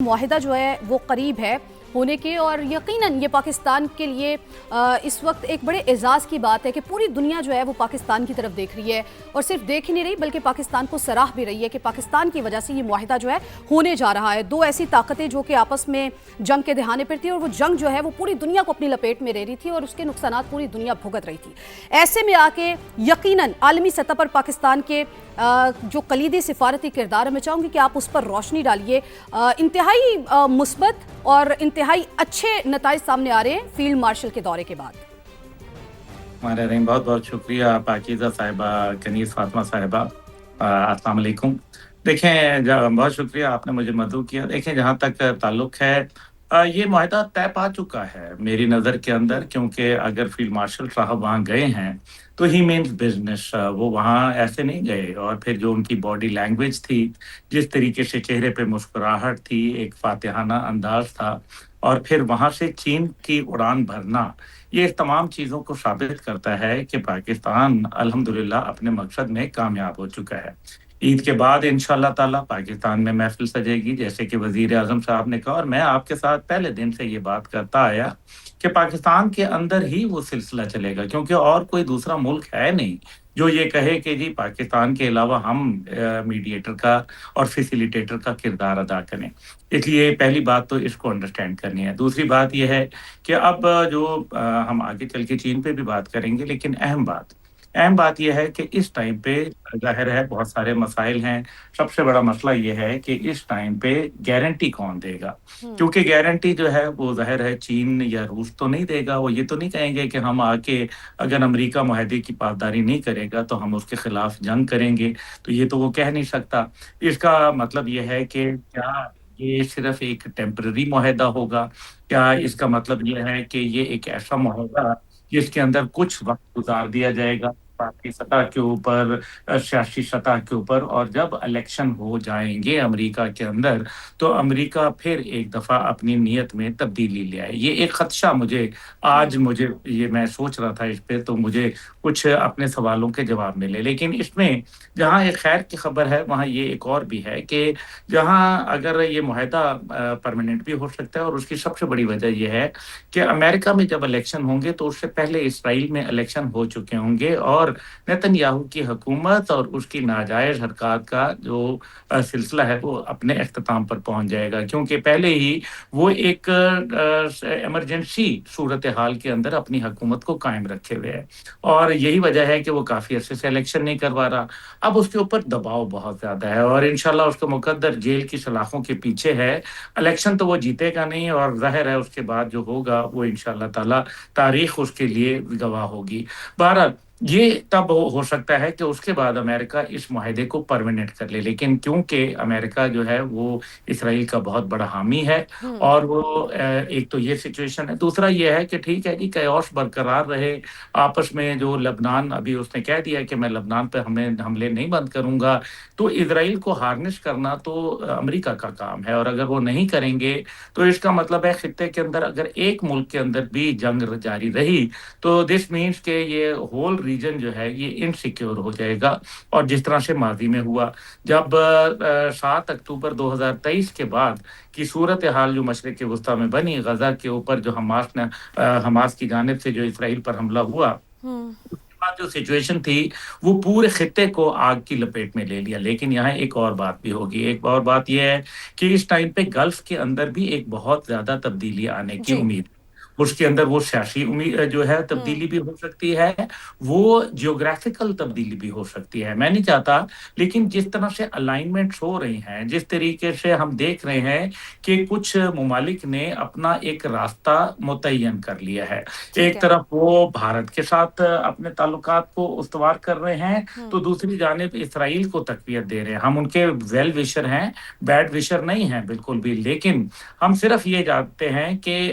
معاہدہ جو ہے وہ قریب ہے ہونے کے، اور یقیناً یہ پاکستان کے لیے اس وقت ایک بڑے اعزاز کی بات ہے کہ پوری دنیا جو ہے وہ پاکستان کی طرف دیکھ رہی ہے، اور صرف دیکھ ہی نہیں رہی بلکہ پاکستان کو سراہ بھی رہی ہے کہ پاکستان کی وجہ سے یہ معاہدہ جو ہے ہونے جا رہا ہے۔ دو ایسی طاقتیں جو کہ آپس میں جنگ کے دہانے پر تھی، اور وہ جنگ جو ہے وہ پوری دنیا کو اپنی لپیٹ میں لے رہی تھی اور اس کے نقصانات پوری دنیا بھگت رہی تھی۔ ایسے میں آ کے یقیناً عالمی سطح پر پاکستان کے جو کلیدی سفارتی کردار ہے، میں چاہوں گی کہ آپ اس پر روشنی ڈالیے۔ انتہائی مثبت اور انتہائی اچھے نتائج سامنے آ رہے ہیں فیلڈ مارشل کے دورے کے بعد۔ ہمارے رحیم بہت بہت شکریہ پاکیزہ صاحبہ، کنیز فاطمہ صاحبہ، السلام علیکم۔ دیکھیں بہت شکریہ آپ نے مجھے مدعو کیا۔ دیکھیں جہاں تک تعلق ہے یہ معاہدہ طے پا چکا ہے میری نظر کے اندر، کیونکہ اگر فیلڈ مارشل صاحب وہاں گئے ہیں تو ہی مینز بزنس، وہ وہاں ایسے نہیں گئے۔ اور پھر جو ان کی باڈی لینگویج تھی، جس طریقے سے چہرے پہ مسکراہٹ تھی، ایک فاتحانہ انداز تھا، اور پھر وہاں سے چین کی اڑان بھرنا، یہ تمام چیزوں کو ثابت کرتا ہے کہ پاکستان الحمدللہ اپنے مقصد میں کامیاب ہو چکا ہے۔ عید کے بعد انشاءاللہ تعالیٰ پاکستان میں محفل سجے گی، جیسے کہ وزیر اعظم صاحب نے کہا، اور میں آپ کے ساتھ پہلے دن سے یہ بات کرتا آیا کہ پاکستان کے اندر ہی وہ سلسلہ چلے گا، کیونکہ اور کوئی دوسرا ملک ہے نہیں جو یہ کہے کہ جی پاکستان کے علاوہ ہم میڈیٹر کا اور فیسیلیٹیٹر کا کردار ادا کریں۔ اس لیے پہلی بات تو اس کو انڈرسٹینڈ کرنی ہے۔ دوسری بات یہ ہے کہ اب جو ہم آگے چل کے چین پہ بھی بات کریں گے، لیکن اہم بات یہ ہے کہ اس ٹائم پہ ظاہر ہے بہت سارے مسائل ہیں۔ سب سے بڑا مسئلہ یہ ہے کہ اس ٹائم پہ گارنٹی کون دے گا، کیونکہ گارنٹی جو ہے وہ ظاہر ہے چین یا روس تو نہیں دے گا۔ وہ یہ تو نہیں کہیں گے کہ ہم آ کے اگر امریکہ معاہدے کی پاسداری نہیں کرے گا تو ہم اس کے خلاف جنگ کریں گے، تو یہ تو وہ کہہ نہیں سکتا۔ اس کا مطلب یہ ہے کہ کیا یہ صرف ایک ٹیمپرری معاہدہ ہوگا، کیا اس کا مطلب یہ ہے کہ یہ ایک ایسا معاہدہ جس کے اندر کچھ وقت گزار دیا جائے گا پارٹی سطح کے اوپر، سیاسی سطح کے اوپر، اور جب الیکشن ہو جائیں گے امریکہ کے اندر تو امریکہ پھر ایک دفعہ اپنی نیت میں تبدیلی لے آئے۔ یہ ایک خدشہ مجھے یہ میں سوچ رہا تھا اس پہ، تو مجھے کچھ اپنے سوالوں کے جواب ملے۔ لیکن اس میں جہاں ایک خیر کی خبر ہے، وہاں یہ ایک اور بھی ہے کہ جہاں اگر یہ معاہدہ پرماننٹ بھی ہو سکتا ہے، اور اس کی سب سے بڑی وجہ یہ ہے کہ امریکہ میں جب الیکشن ہوں گے تو اس سے پہلے اسرائیل میں الیکشن ہو چکے ہوں گے، اور نیتن یاہو کی حکومت اور اس کی ناجائز حرکات کا جو سلسلہ ہے وہ اپنے اختتام پر پہنچ جائے گا، کیونکہ پہلے ہی وہ ایک ایمرجنسی صورتحال کے اندر اپنی حکومت کو قائم رکھے ہوئے ہے، اور یہی وجہ ہے کہ وہ کافی عرصے سے الیکشن نہیں کروا رہا۔ اب اس کے اوپر دباؤ بہت زیادہ ہے، اور انشاءاللہ اس کو مقدر جیل کی سلاخوں کے پیچھے ہے۔ الیکشن تو وہ جیتے گا نہیں، اور ظاہر ہے اس کے بعد جو ہوگا وہ انشاءاللہ تعالی تاریخ اس کے لیے گواہ ہوگی۔ بہرحال یہ تب ہو سکتا ہے کہ اس کے بعد امریکہ اس معاہدے کو پرماننٹ کر لے، لیکن کیونکہ امریکہ جو ہے وہ اسرائیل کا بہت بڑا حامی ہے، اور وہ ایک تو یہ سچویشن ہے۔ دوسرا یہ ہے کہ ٹھیک ہے جی قیاس برقرار رہے آپس میں، جو لبنان ابھی اس نے کہہ دیا کہ میں لبنان پہ حملے نہیں بند کروں گا، تو اسرائیل کو ہارنش کرنا تو امریکہ کا کام ہے، اور اگر وہ نہیں کریں گے تو اس کا مطلب ہے خطے کے اندر اگر ایک ملک کے اندر بھی جنگ جاری رہی تو دس مینس کہ یہ ہول ریجن جو ہے یہ انسیکیور ہو جائے گا، اور جس طرح سے ماضی میں ہوا جب 7 اکتوبر 2023 کے بعد کی صورتحال جو مشرق وسطیٰ میں بنی، غزہ کے اوپر جو حماس کی جانب سے جو اسرائیل پر حملہ ہوا، اس کے بعد جو سچویشن تھی وہ پورے خطے کو آگ کی لپیٹ میں لے لیا۔ لیکن یہاں ایک اور بات بھی ہوگی، ایک اور بات یہ ہے کہ اس ٹائم پہ گلف کے اندر بھی ایک بہت زیادہ تبدیلی آنے کی جی امید، اس کے اندر وہ سیاسی جو ہے تبدیلی بھی ہو سکتی ہے، وہ جیوگرافیکل تبدیلی بھی ہو سکتی ہے۔ میں نہیں چاہتا، لیکن جس طرح سے الائنمنٹس ہو رہی ہیں، جس طریقے سے ہم دیکھ رہے ہیں کہ کچھ ممالک نے اپنا ایک راستہ متعین کر لیا ہے۔ ٹھیک ایک ہے۔ طرف وہ بھارت کے ساتھ اپنے تعلقات کو استوار کر رہے ہیں، تو دوسری جانب اسرائیل کو تقویت دے رہے ہیں۔ ہم ان کے ویل وشر ہیں، بیڈ وشر نہیں ہیں بالکل بھی، لیکن ہم صرف یہ جانتے ہیں کہ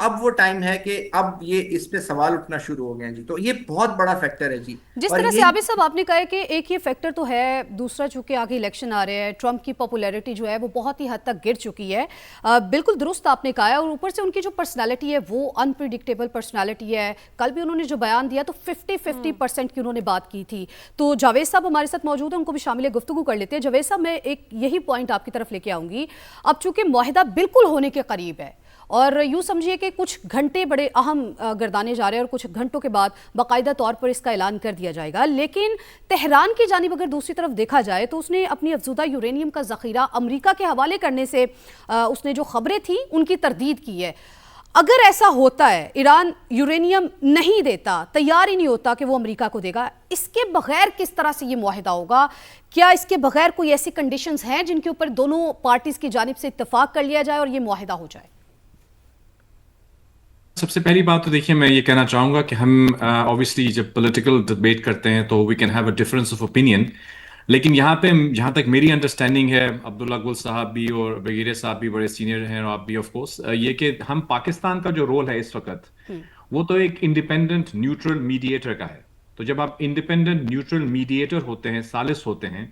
اب وہ ٹائم ہے کہ اب یہ اس پہ سوال اٹھنا شروع ہو گئے ہیں جی. تو یہ بہت بڑا فیکٹر ہے جی. جس اور طرح سے یہ عابد صاحب آپ نے کہا ہے کہ ایک یہ فیکٹر تو ہے، دوسرا چونکہ آگے الیکشن آ رہے ہیں، ٹرمپ کی پاپولیرٹی جو ہے وہ بہت ہی حد تک گر چکی ہے. بالکل درست آپ نے کہا ہے، اور اوپر سے ان کی جو پرسنالٹی ہے وہ انپریڈکٹیبل پرسنالٹی ہے. کل بھی انہوں نے جو بیان دیا تو 50% کی انہوں نے بات کی تھی. تو جاوید صاحب ہمارے ساتھ موجود ہیں، ان کو بھی شامل گفتگو کر لیتے ہیں. جاوید صاحب میں ایک یہی پوائنٹ آپ کی طرف لے کے آؤں گی. اب چونکہ معاہدہ بالکل ہونے کے قریب ہے اور یوں سمجھیے کہ کچھ گھنٹے بڑے اہم گردانے جا رہے ہیں اور کچھ گھنٹوں کے بعد باقاعدہ طور پر اس کا اعلان کر دیا جائے گا، لیکن تہران کی جانب اگر دوسری طرف دیکھا جائے تو اس نے اپنی افزودہ یورینیم کا ذخیرہ امریکہ کے حوالے کرنے سے اس نے جو خبریں تھیں ان کی تردید کی ہے. اگر ایسا ہوتا ہے، ایران یورینیم نہیں دیتا، تیار ہی نہیں ہوتا کہ وہ امریکہ کو دے گا، اس کے بغیر کس طرح سے یہ معاہدہ ہوگا؟ کیا اس کے بغیر کوئی ایسی کنڈیشنز ہیں جن کے اوپر دونوں پارٹیز کی جانب سے اتفاق کر لیا جائے اور یہ معاہدہ ہو جائے؟ سب سے پہلی بات تو دیکھیے میں یہ کہنا چاہوں گا کہ ہم obviously جب پولیٹیکل ڈبیٹ کرتے ہیں تو we can have a difference of opinion, لیکن یہاں پہ جہاں تک میری انڈرسٹینڈنگ ہے، عبداللہ گل صاحب بھی اور بغیر صاحب بھی بڑے سینئر ہیں اور آپ بھی آف کورس، یہ کہ ہم پاکستان کا جو رول ہے اس وقت وہ تو ایک انڈیپینڈنٹ نیوٹرل میڈیٹر کا ہے. تو جب آپ انڈیپینڈنٹ نیوٹرل میڈیٹر ہوتے ہیں، ثالث ہوتے ہیں،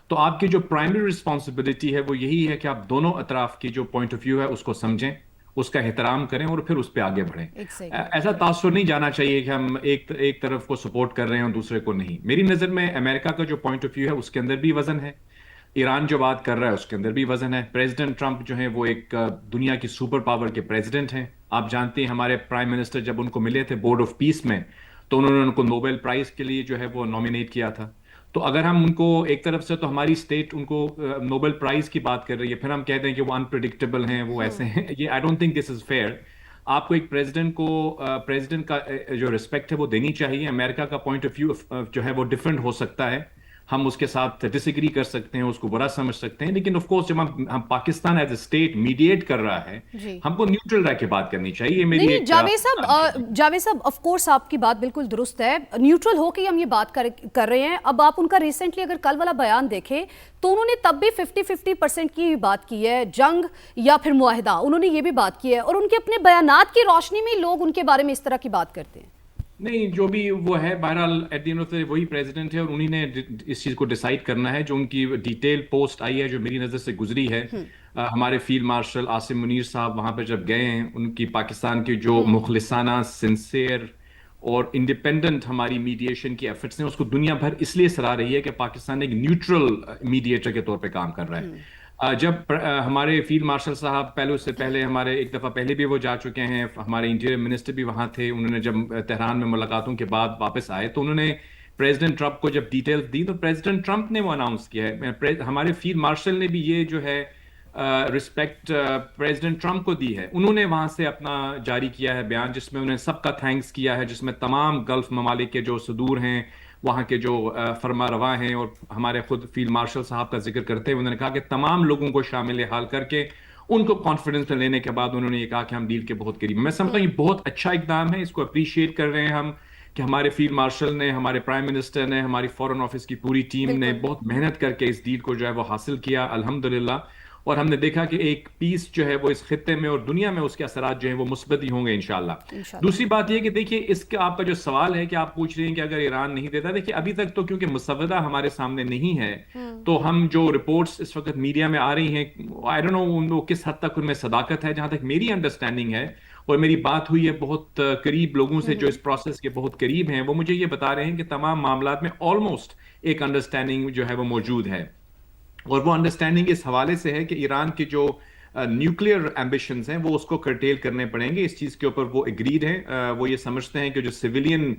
تو آپ کی جو پرائمری رسپانسبلٹی ہے وہ یہی ہے کہ آپ دونوں اطراف کی جو پوائنٹ آف ویو ہے اس کو سمجھیں، اس کا احترام کریں اور پھر اس پہ آگے بڑھیں. ایسا تاثر نہیں جانا چاہیے کہ ہم ایک طرف کو سپورٹ کر رہے ہیں اور دوسرے کو نہیں. میری نظر میں امریکہ کا جو پوائنٹ آف ویو ہے اس کے اندر بھی وزن ہے، ایران جو بات کر رہا ہے اس کے اندر بھی وزن ہے. پریزیڈنٹ ٹرمپ جو ہیں وہ ایک دنیا کی سپر پاور کے پریزیڈنٹ ہیں. آپ جانتے ہیں ہمارے پرائم منسٹر جب ان کو ملے تھے بورڈ آف پیس میں تو انہوں نے ان کو نوبل پرائز کے لیے جو ہے وہ نامینیٹ کیا تھا. تو اگر ہم ان کو ایک طرف سے تو ہماری اسٹیٹ ان کو نوبل پرائز کی بات کر رہی ہے، پھر ہم کہتے ہیں کہ وہ انپریڈکٹیبل ہیں، وہ ایسے ہیں، یہ I don't think this is fair. آپ کو ایک پریزیڈنٹ کا جو رسپیکٹ ہے وہ دینی چاہیے. امریکہ کا پوائنٹ آف ویو جو ہے وہ ڈفرینٹ ہو سکتا ہے، ہم اس کے ساتھ ڈس ایگری کر سکتے ہیں، اس کو برا سمجھ سکتے ہیں، لیکن آف کورس جب ہم Pakistan as a state mediate کر رہا ہے ہم کو نیوٹرل رہ کے بات کرنی چاہیے. نہیں جاوید صاحب آف کورس آپ کی بات بالکل درست ہے، نیوٹرل ہو کے ہم یہ بات کر رہے ہیں. اب آپ ان کا ریسنٹلی اگر کل والا بیان دیکھیں تو انہوں نے تب بھی 50% کی بات کی ہے، جنگ یا پھر معاہدہ، انہوں نے یہ بھی بات کی ہے، اور ان کے اپنے بیانات کی روشنی میں لوگ ان کے بارے میں اس طرح کی بات کرتے ہیں. نہیں، جو بھی وہ ہے بہرحال at the end of the day وہی پریزیڈنٹ ہے اور انہی نے اس چیز کو ڈیسائیڈ کرنا ہے. جو ان کی ڈیٹیل پوسٹ آئی ہے جو میری نظر سے گزری ہے، ہمارے فیلڈ مارشل عاصم منیر صاحب وہاں پہ جب گئے ہیں، ان کی پاکستان کی جو مخلصانہ، سنسیئر اور انڈیپینڈنٹ ہماری میڈیشن کی ایفرٹس ہیں اس کو دنیا بھر اس لیے سراہ رہی ہے کہ پاکستان ایک نیوٹرل میڈیٹر کے طور پہ کام کر رہا ہے. جب ہمارے فیلڈ مارشل صاحب پہلے اس سے پہلے ہمارے ایک دفعہ پہلے بھی وہ جا چکے ہیں، ہمارے انٹیریئر منسٹر بھی وہاں تھے، انہوں نے جب تہران میں ملاقاتوں کے بعد واپس آئے تو انہوں نے پریزیڈنٹ ٹرمپ کو جب ڈیٹیلز دی تو پریزیڈنٹ ٹرمپ نے وہ اناؤنس کیا ہے. ہمارے فیلڈ مارشل نے بھی یہ جو ہے رسپیکٹ پریزیڈنٹ ٹرمپ کو دی ہے. انہوں نے وہاں سے اپنا جاری کیا ہے بیان جس میں انہوں نے سب کا تھینکس کیا ہے، جس میں تمام گلف ممالک کے جو صدور ہیں، وہاں کے جو فرما رواں ہیں، اور ہمارے خود فیلڈ مارشل صاحب کا ذکر کرتے ہوئے انہوں نے کہا کہ تمام لوگوں کو شامل حال کر کے ان کو کانفیڈنس میں لینے کے بعد انہوں نے یہ کہا کہ ہم ڈیل کے بہت قریب ہیں. میں سمجھتا ہوں یہ بہت اچھا اقدام ہے، اس کو اپریشیٹ کر رہے ہیں ہم کہ ہمارے فیلڈ مارشل نے، ہمارے پرائم منسٹر نے، ہماری فورن آفس کی پوری ٹیم نے بہت محنت کر کے اس ڈیل کو جو ہے وہ حاصل کیا الحمدللہ. اور ہم نے دیکھا کہ ایک پیس جو ہے وہ اس خطے میں اور دنیا میں اس کے اثرات جو ہیں وہ مثبت ہی ہوں گے انشاءاللہ. دوسری بات یہ کہ دیکھیے اس کا آپ کا جو سوال ہے کہ آپ پوچھ رہے ہیں کہ اگر ایران نہیں دیتا، دیکھیے ابھی تک تو کیونکہ مسودہ ہمارے سامنے نہیں ہے تو ہم جو رپورٹس اس وقت میڈیا میں آ رہی ہیں آئی ڈونٹ نو ان کو کس حد تک ان میں صداقت ہے. جہاں تک میری انڈرسٹینڈنگ ہے اور میری بات ہوئی ہے بہت قریب لوگوں سے جو اس پروسیس کے بہت قریب ہیں، وہ مجھے یہ بتا رہے ہیں کہ تمام معاملات میں آلموسٹ ایک انڈرسٹینڈنگ جو ہے وہ موجود ہے. اور وہ انڈرسٹینڈنگ اس حوالے سے ہے کہ ایران کی جو نیوکلیئر ایمبیشنز ہیں وہ اس کو کرٹیل کرنے پڑیں گے. اس چیز کے اوپر وہ اگریڈ ہیں. وہ یہ سمجھتے ہیں کہ جو سویلین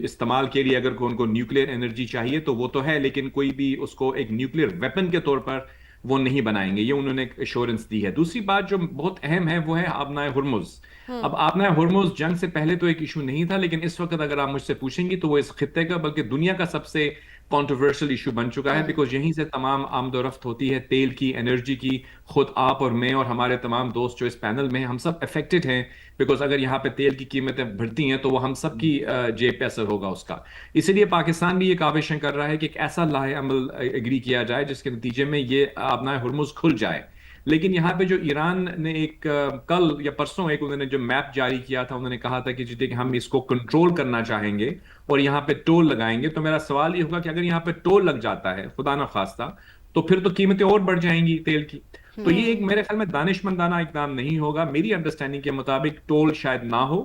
استعمال کے لیے اگر ان کو نیوکلیئر انرجی چاہیے تو وہ تو ہے، لیکن کوئی بھی اس کو ایک نیوکلیئر ویپن کے طور پر وہ نہیں بنائیں گے. یہ انہوں نے ایشورنس دی ہے. دوسری بات جو بہت اہم ہے وہ ہے آبنائے ہرمز. اب آبنائے ہرمز جنگ سے پہلے تو ایک ایشو نہیں تھا، لیکن اس وقت اگر آپ مجھ سے پوچھیں گی تو وہ اس خطے کا بلکہ دنیا کا سب سے کانٹروورشل ایشو بن چکا ہے، بیکاز یہیں سے تمام آمد و رفت ہوتی ہے تیل کی، انرجی کی. خود آپ اور میں اور ہمارے تمام دوست جو اس پینل میں ہیں ہم سب افیکٹڈ ہیں، بیکاز اگر یہاں پہ تیل کی قیمتیں بڑھتی ہیں تو وہ ہم سب کی جیب پہ اثر ہوگا اس کا. اسی لیے پاکستان بھی یہ کاوشیں کر رہا ہے کہ ایک ایسا لاہ عمل اگری کیا جائے جس کے نتیجے میں یہ آبنائے ہرمز کھل جائے. لیکن یہاں پہ جو ایران نے ایک کل یا پرسوں ایک انہوں نے جو میپ جاری کیا تھا، انہوں نے کہا تھا کہ جی دیکھیں ہم اس کو کنٹرول کرنا چاہیں گے اور یہاں پہ ٹول لگائیں گے. تو میرا سوال یہ ہوگا کہ اگر یہاں پہ ٹول لگ جاتا ہے خدا نہ خواستہ تو پھر تو قیمتیں اور بڑھ جائیں گی تیل کی. تو یہ ایک میرے خیال میں دانشمندانہ اقدام نہیں ہوگا. میری انڈرسٹینڈنگ کے مطابق ٹول شاید نہ ہو،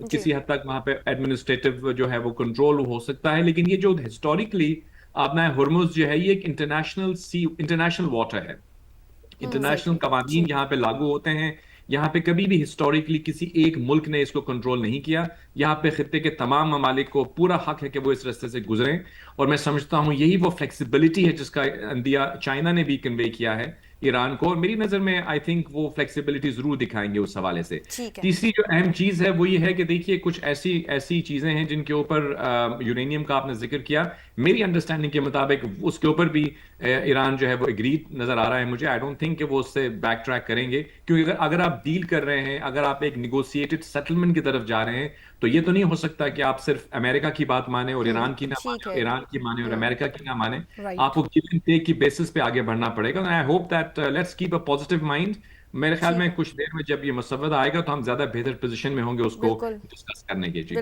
کسی حد تک وہاں پہ ایڈمنسٹریٹو جو ہے وہ کنٹرول ہو سکتا ہے. لیکن یہ جو ہسٹوریکلی آپ نے ہرمز جو ہے یہ ایک انٹرنیشنل واٹر ہے، انٹرنیشنل قوانین یہاں پہ لاگو ہوتے ہیں. یہاں پہ کبھی بھی ہسٹوریکلی کسی ایک ملک نے اس کو کنٹرول نہیں کیا. یہاں پہ خطے کے تمام ممالک کو پورا حق ہے کہ وہ اس راستے سے گزریں، اور میں سمجھتا ہوں یہی وہ فلیکسیبلٹی ہے جس کا اندیا چائنا نے بھی کنوے کیا ہے ایران کو، اور میری نظر میں آئی تھنک وہ فلیکسیبلٹی ضرور دکھائیں گے اس حوالے سے. تیسری جو اہم چیز ہے وہ یہ ہے کہ دیکھیے کچھ ایسی چیزیں ہیں جن کے اوپر یورینیم کا آپ نے ذکر کیا، میری انڈرسٹینڈنگ کے مطابق اس کے اوپر بھی ایران جو ہے وہ اگریڈ نظر آ رہا ہے مجھے. آئی ڈونٹ تھنک کہ وہ اس سے بیک ٹریک کریں گے، کیونکہ اگر آپ ڈیل کر رہے ہیں، اگر آپ ایک نیگوسیٹڈ سیٹلمنٹ کی طرف جا رہے ہیں، تو یہ تو نہیں ہو سکتا کہ آپ صرف امریکہ کی بات مانیں اور ایران کی نہ مانیں، اور ایران کی مانیں اور امریکہ کی نہ مانیں. آپ کو گیو اینڈ ٹیک کی بیسس پہ آگے بڑھنا پڑے گا. I hope that let's keep a positive mind. میرے خیال میں کچھ دیر میں جب یہ مسودہ آئے گا تو ہم زیادہ بہتر پوزیشن میں ہوں گے اس کو ڈسکس کرنے کے. جی